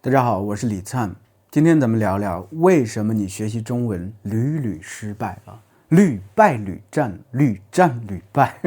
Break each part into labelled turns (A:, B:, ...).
A: 大家好，我是李灿。今天咱们聊聊为什么你学习中文屡屡失败啊，屡败屡战，屡战屡败。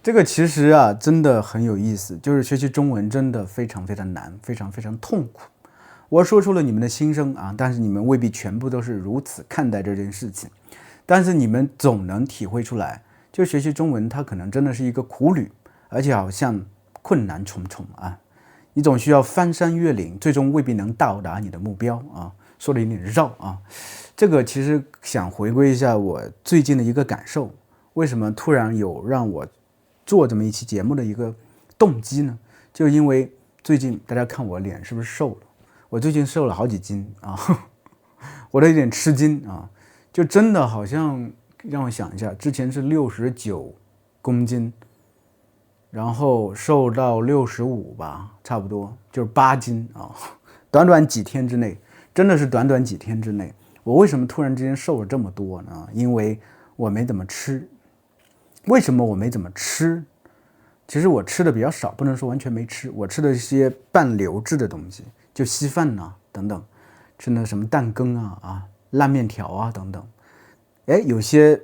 A: 这个其实啊，真的很有意思，就是学习中文真的非常非常难，非常非常痛苦。我说出了你们的心声啊，但是你们未必全部都是如此看待这件事情。但是你们总能体会出来，就学习中文，它可能真的是一个苦旅，而且好像困难重重啊。你总需要翻山越岭，最终未必能到达你的目标啊。说的有点绕啊，这个其实想回归一下我最近的一个感受，为什么突然有让我做这么一期节目的一个动机呢？就因为最近大家看我脸是不是瘦了？我最近瘦了好几斤啊，我都有点吃惊啊，就真的好像让我想一下，之前是69公斤。然后瘦到65吧，差不多就是8斤啊，短短几天之内，真的是短短几天之内。我为什么突然之间瘦了这么多呢？因为我没怎么吃。为什么我没怎么吃？其实我吃的比较少，不能说完全没吃。我吃的一些半流质的东西，就稀饭呐、等等，吃那什么蛋羹啊、烂面条啊等等。哎，有些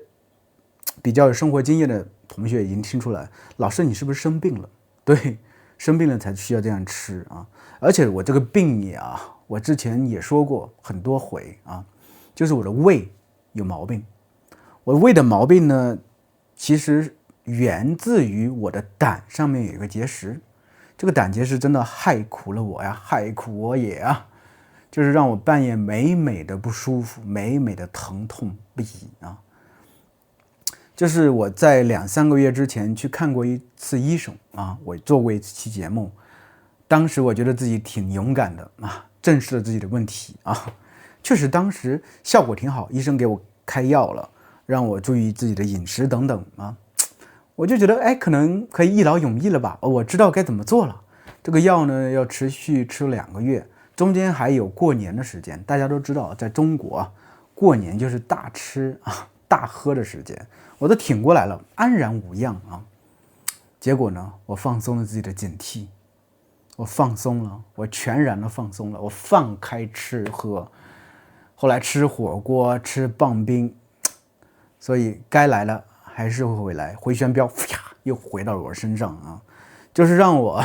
A: 比较有生活经验的同学已经听出来，老师你是不是生病了？对，生病了才需要这样吃啊。而且我这个病也我之前也说过很多回啊，就是我的胃有毛病。我胃的毛病呢，其实源自于我的胆上面有一个结石。这个胆结石真的害苦了我呀，害苦我也啊，就是让我半夜美美的不舒服，美美的疼痛不已啊。就是我在2-3个月之前去看过一次医生啊，我做过一期节目，当时我觉得自己挺勇敢的啊，正视了自己的问题啊，确实当时效果挺好，医生给我开药了，让我注意自己的饮食等等啊，我就觉得哎，可能可以一劳永逸了吧，我知道该怎么做了。这个药呢要持续吃2个月，中间还有过年的时间，大家都知道，在中国过年就是大吃大喝的时间。我都挺过来了，安然无恙啊。结果呢，我放松了自己的警惕，我放松了，我全然的放松了，我放开吃喝。后来吃火锅，吃棒冰，所以该来了还是会回来，回旋镖又回到了我身上啊，就是让我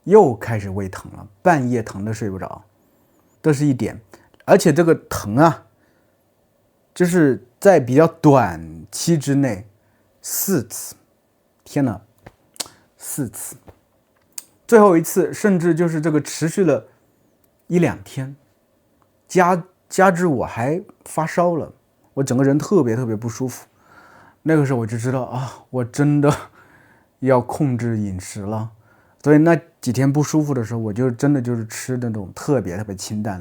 A: 又开始胃疼了，半夜疼的睡不着，这是一点。而且这个疼就是在比较短期之内4次，天哪，4次，最后一次甚至就是这个持续了1-2天，加之我还发烧了，我整个人特别特别不舒服。那个时候我就知道我真的要控制饮食了。所以那几天不舒服的时候，我就真的就是吃那种特别特别清淡、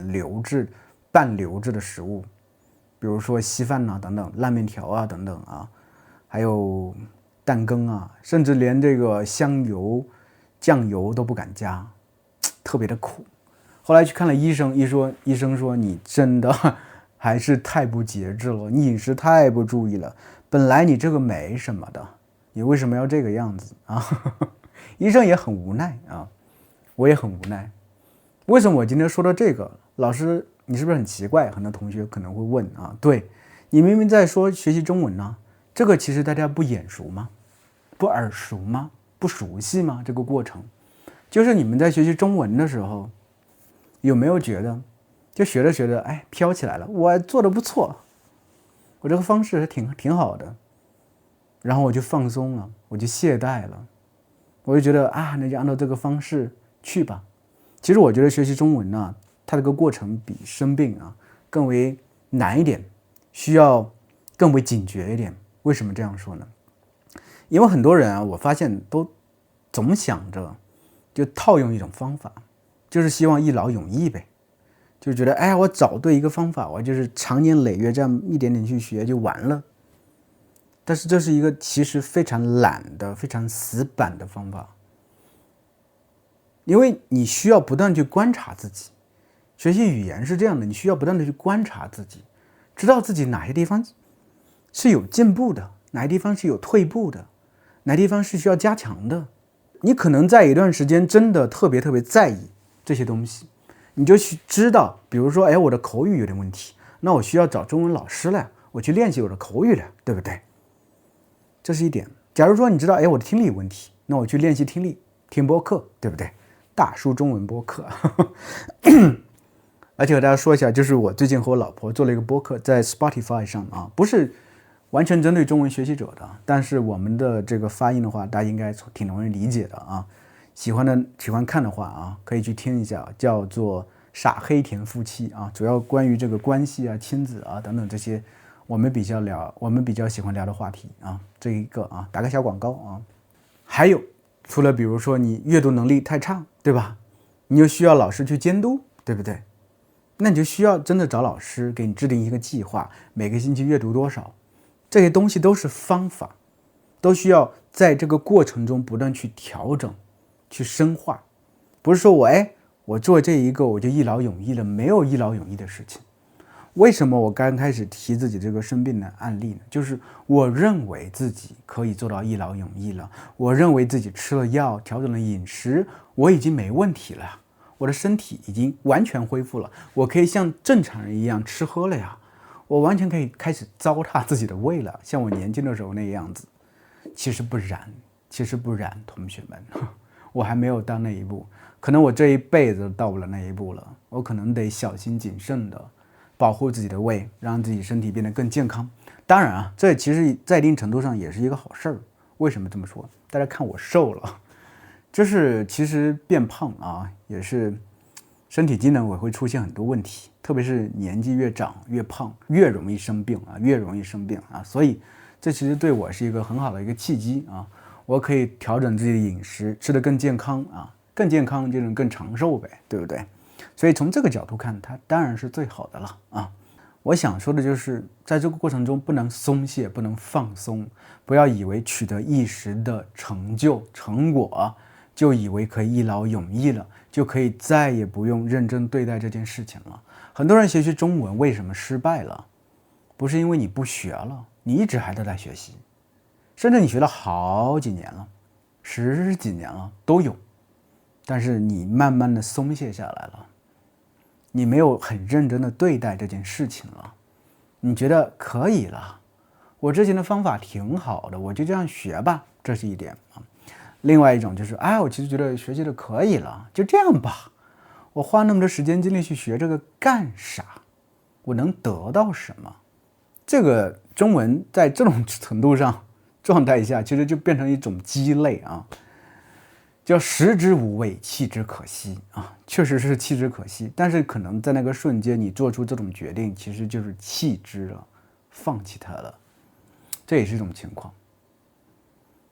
A: 半流质的食物。比如说稀饭等等，烂面条等等还有蛋羹甚至连这个香油、酱油都不敢加，特别的苦。后来去看了医生，医生说你真的还是太不节制了，你饮食太不注意了。本来你这个没什么的，你为什么要这个样子啊？医生也很无奈我也很无奈。为什么我今天说到这个？老师，你是不是很奇怪？很多同学可能会问对，你明明在说学习中文呢，这个其实大家不眼熟吗？不耳熟吗？不熟悉吗？这个过程，就是你们在学习中文的时候，有没有觉得，就学着学着，哎，飘起来了，我做的不错，我这个方式挺好的，然后我就放松了，我就懈怠了，我就觉得那就按照这个方式去吧。其实我觉得学习中文它这个过程比生病更为难一点，需要更为警觉一点。为什么这样说呢？因为很多人我发现都总想着就套用一种方法，就是希望一劳永逸呗，就觉得哎呀，我找对一个方法，我就是长年累月这样一点点去学就完了。但是这是一个其实非常懒的、非常死板的方法。因为你需要不断去观察自己，学习语言是这样的，你需要不断的去观察自己，知道自己哪些地方是有进步的，哪些地方是有退步的，哪些地方是需要加强的。你可能在一段时间真的特别特别在意这些东西，你就去知道，比如说，哎，我的口语有点问题，那我需要找中文老师了，我去练习我的口语了，对不对？这是一点。假如说你知道，哎，我的听力有问题，那我去练习听力，听播客，对不对？大叔中文播客。而且和大家说一下，就是我最近和我老婆做了一个播客，在 Spotify 上啊，不是完全针对中文学习者的，但是我们的这个发音的话，大家应该挺容易理解的啊。喜欢看的话啊，可以去听一下，叫做傻黑甜夫妻啊，主要关于这个关系啊、亲子啊等等这些我们比较喜欢聊的话题啊。这一个啊，打个小广告啊。还有，除了比如说你阅读能力太差，对吧？你又需要老师去监督，对不对？那你就需要真的找老师给你制定一个计划，每个星期阅读多少，这些东西都是方法，都需要在这个过程中不断去调整、去深化。不是说我做这一个我就一劳永逸了，没有一劳永逸的事情。为什么我刚开始提自己这个生病的案例呢？就是我认为自己可以做到一劳永逸了，我认为自己吃了药、调整了饮食，我已经没问题了。我的身体已经完全恢复了，我可以像正常人一样吃喝了呀，我完全可以开始糟蹋自己的胃了，像我年轻的时候那个样子。其实不然，同学们，我还没有到那一步，可能我这一辈子都到不了那一步了，我可能得小心谨慎的保护自己的胃，让自己身体变得更健康。当然啊，这其实在一定程度上也是一个好事儿。为什么这么说？大家看我瘦了。就是其实变胖啊，也是身体机能也会出现很多问题，特别是年纪越长越胖，越容易生病啊，所以这其实对我是一个很好的一个契机啊，我可以调整自己的饮食，吃得更健康啊，更健康就能更长寿呗，对不对？所以从这个角度看，它当然是最好的了啊。我想说的就是，在这个过程中不能松懈，不能放松，不要以为取得一时的成就成果，就以为可以一劳永逸了，就可以再也不用认真对待这件事情了。很多人学习中文为什么失败了？不是因为你不学了，你一直还都在学习，甚至你学了好几年了，10几年了都有，但是你慢慢的松懈下来了，你没有很认真的对待这件事情了，你觉得可以了，我之前的方法挺好的，我就这样学吧，这是一点啊。另外一种就是，我其实觉得学习的可以了，就这样吧。我花那么多时间精力去学这个干啥？我能得到什么？这个中文在这种程度上状态下，其实就变成一种鸡肋啊，叫食之无味，弃之可惜啊，确实是弃之可惜。但是可能在那个瞬间，你做出这种决定，其实就是弃之了，放弃它了，这也是一种情况。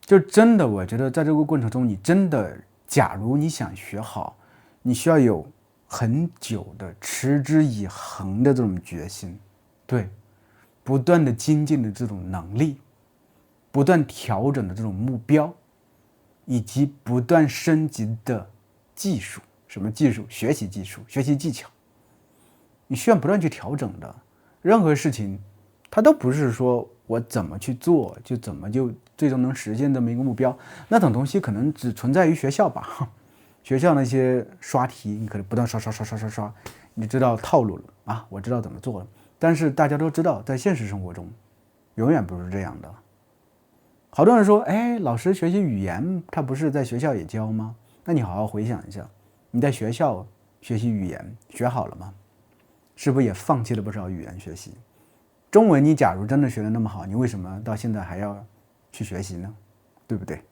A: 就真的，我觉得在这个过程中，你真的，假如你想学好，你需要有很久的持之以恒的这种决心，对，不断的精进的这种能力，不断调整的这种目标，以及不断升级的技术。什么技术？学习技术，学习技巧，你需要不断去调整的。任何事情，它都不是说我怎么去做就怎么就最终能实现这么一个目标，那种东西可能只存在于学校吧。学校那些刷题，你可能不断刷，你知道套路了啊，我知道怎么做了。但是大家都知道，在现实生活中，永远不是这样的。好多人说，老师学习语言，他不是在学校也教吗？那你好好回想一下，你在学校学习语言学好了吗？是不是也放弃了不少语言学习？中文你假如真的学得那么好，你为什么到现在还要去学习呢？对不对？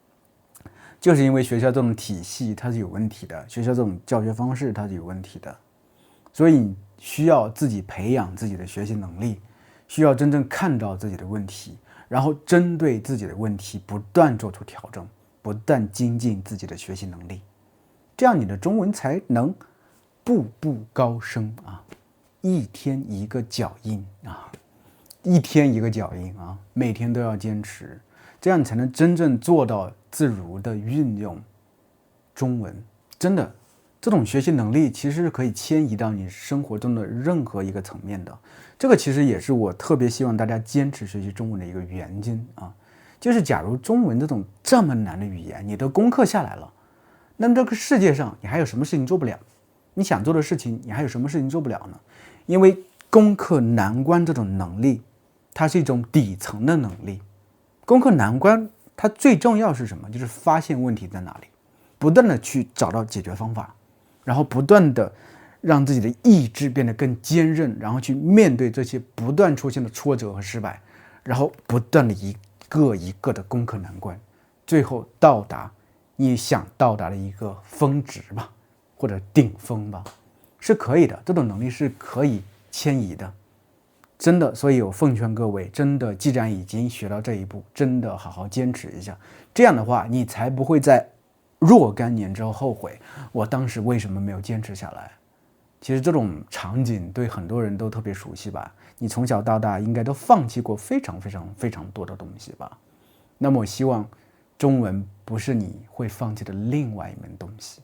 A: 就是因为学校这种体系它是有问题的，学校这种教学方式它是有问题的，所以你需要自己培养自己的学习能力，需要真正看到自己的问题，然后针对自己的问题不断做出调整，不断精进自己的学习能力，这样你的中文才能步步高升啊，一天一个脚印啊，每天都要坚持，这样你才能真正做到自如的运用中文。真的，这种学习能力其实是可以迁移到你生活中的任何一个层面的。这个其实也是我特别希望大家坚持学习中文的一个原因啊。就是假如中文这种这么难的语言你都攻克下来了，那么这个世界上你还有什么事情做不了？你想做的事情，你还有什么事情做不了呢？因为攻克难关这种能力，它是一种底层的能力。攻克难关，它最重要是什么？就是发现问题在哪里，不断的去找到解决方法，然后不断的让自己的意志变得更坚韧，然后去面对这些不断出现的挫折和失败，然后不断的一个一个的攻克难关，最后到达你想到达的一个峰值吧，或者顶峰吧，是可以的。这种能力是可以迁移的，真的。所以我奉劝各位，真的，既然已经学到这一步，真的好好坚持一下。这样的话，你才不会在若干年之后后悔，我当时为什么没有坚持下来。其实这种场景对很多人都特别熟悉吧？你从小到大应该都放弃过非常非常非常多的东西吧？那么我希望中文不是你会放弃的另外一门东西，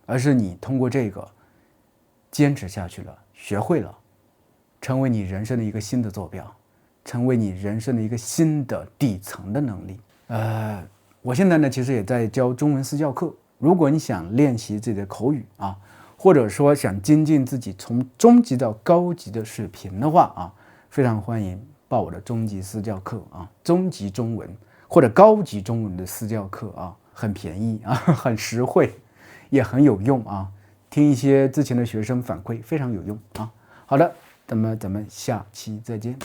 A: 而是你通过这个坚持下去了，学会了，成为你人生的一个新的坐标，成为你人生的一个新的底层的能力。我现在呢其实也在教中文私教课，如果你想练习自己的口语啊，或者说想精进自己从中级到高级的水平的话啊，非常欢迎报我的中级私教课啊，中级中文或者高级中文的私教课啊，很便宜啊，很实惠，也很有用啊。听一些之前的学生反馈，非常有用啊。好的，那么咱们下期再见。